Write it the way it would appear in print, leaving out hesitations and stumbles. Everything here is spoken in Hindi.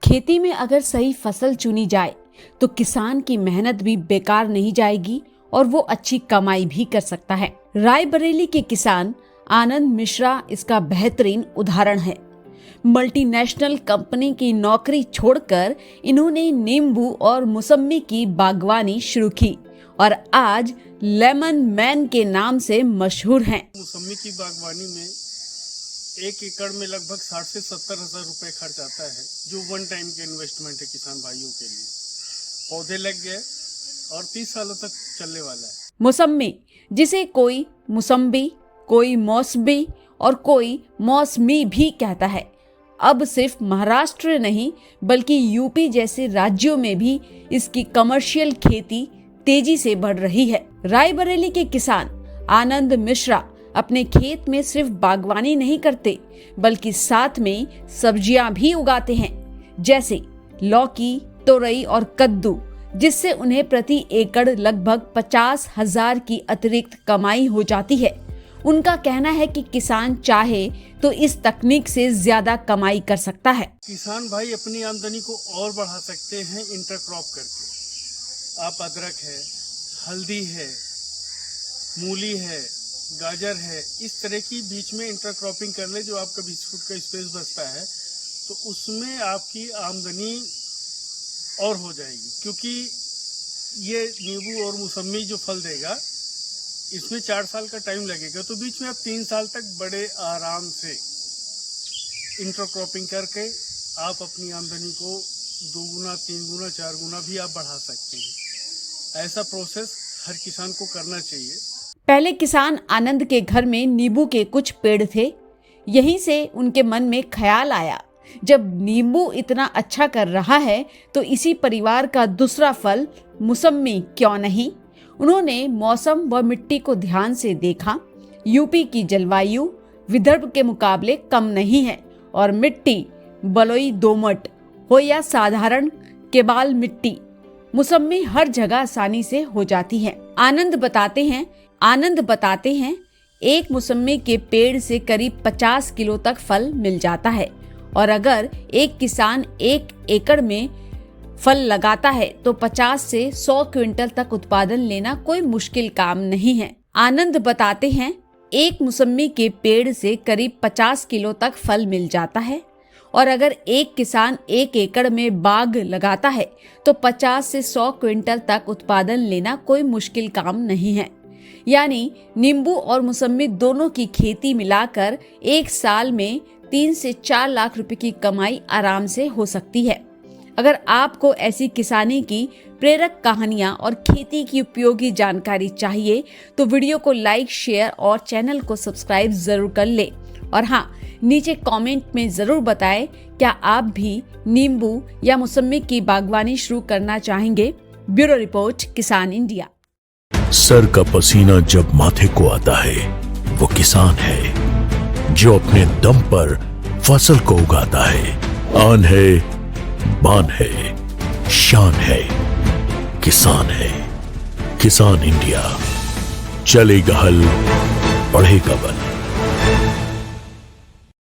खेती में अगर सही फसल चुनी जाए तो किसान की मेहनत भी बेकार नहीं जाएगी और वो अच्छी कमाई भी कर सकता है। रायबरेली के किसान आनंद मिश्रा इसका बेहतरीन उदाहरण है। मल्टीनेशनल कंपनी की नौकरी छोड़कर इन्होंने नींबू और मौसमी की बागवानी शुरू की और आज लेमन मैन के नाम से मशहूर हैं। मौसमी की बागवानी में 1 एकड़ में लगभग 60 से 70 हजार रुपए खर्च आता है, जो वन टाइम के इन्वेस्टमेंट है किसान भाइयों के लिए। पौधे लग गए और 30 सालों तक चलने वाला है। मौसमी, जिसे कोई मौसम्बी, कोई मौसमी और कोई मौसमी भी कहता है, अब सिर्फ महाराष्ट्र नहीं बल्कि यूपी जैसे राज्यों में भी इसकी कमर्शियल खेती तेजी से बढ़ रही है। रायबरेली के किसान आनंद मिश्रा अपने खेत में सिर्फ बागवानी नहीं करते बल्कि साथ में सब्जियां भी उगाते हैं, जैसे लौकी, तोरई और कद्दू, जिससे उन्हें प्रति एकड़ लगभग 50,000 की अतिरिक्त कमाई हो जाती है। उनका कहना है कि किसान चाहे तो इस तकनीक से ज्यादा कमाई कर सकता है। किसान भाई अपनी आमदनी को और बढ़ा सकते हैं इंटरक्रॉप करके। आप अदरक है, हल्दी है, मूली है, गाजर है, इस तरह की बीच में इंटरक्रॉपिंग कर ले, जो आपका 20 फुट का स्पेस बचता है, तो उसमें आपकी आमदनी और हो जाएगी। क्योंकि ये नींबू और मौसमी जो फल देगा, इसमें 4 साल का टाइम लगेगा, तो बीच में आप 3 साल तक बड़े आराम से इंटरक्रॉपिंग करके आप अपनी आमदनी को 2 गुना, 3 गुना, 4 गुना भी आप बढ़ा सकते हैं। ऐसा प्रोसेस हर किसान को करना चाहिए। पहले किसान आनंद के घर में नींबू के कुछ पेड़ थे। यहीं से उनके मन में ख्याल आया, जब नींबू इतना अच्छा कर रहा है तो इसी परिवार का दूसरा फल मौसमी क्यों नहीं। उन्होंने मौसम व मिट्टी को ध्यान से देखा। यूपी की जलवायु विदर्भ के मुकाबले कम नहीं है और मिट्टी बलुई दोमट हो या साधारण केबाल मिट्टी, मौसमी हर जगह आसानी से हो जाती है। आनंद बताते हैं एक मौसमी के पेड़ से करीब 50 किलो तक फल मिल जाता है और अगर एक किसान 1 एकड़ में फल लगाता है तो 50 से 100 क्विंटल तक उत्पादन लेना कोई मुश्किल काम नहीं है। आनंद बताते हैं एक मौसमी के पेड़ से करीब 50 किलो तक फल मिल जाता है और अगर एक किसान 1 एकड़ में बाग लगाता है तो 50 से 100 क्विंटल तक उत्पादन लेना कोई मुश्किल काम नहीं है। यानी नींबू और मौसमी दोनों की खेती मिलाकर एक साल में 3 से 4 लाख रुपए की कमाई आराम से हो सकती है। अगर आपको ऐसी किसानी की प्रेरक कहानियां और खेती की उपयोगी जानकारी चाहिए तो वीडियो को लाइक, शेयर और चैनल को सब्सक्राइब जरूर कर ले। और हाँ, नीचे कमेंट में जरूर बताएं क्या आप भी नींबू या मौसमी की बागवानी शुरू करना चाहेंगे। ब्यूरो रिपोर्ट, किसान इंडिया। सर का पसीना जब माथे को आता है वो किसान है जो अपने दम पर फसल को उगाता है। आन है, बान है, शान है, किसान है। किसान इंडिया, चलेगा हल, बढ़ेगा बल।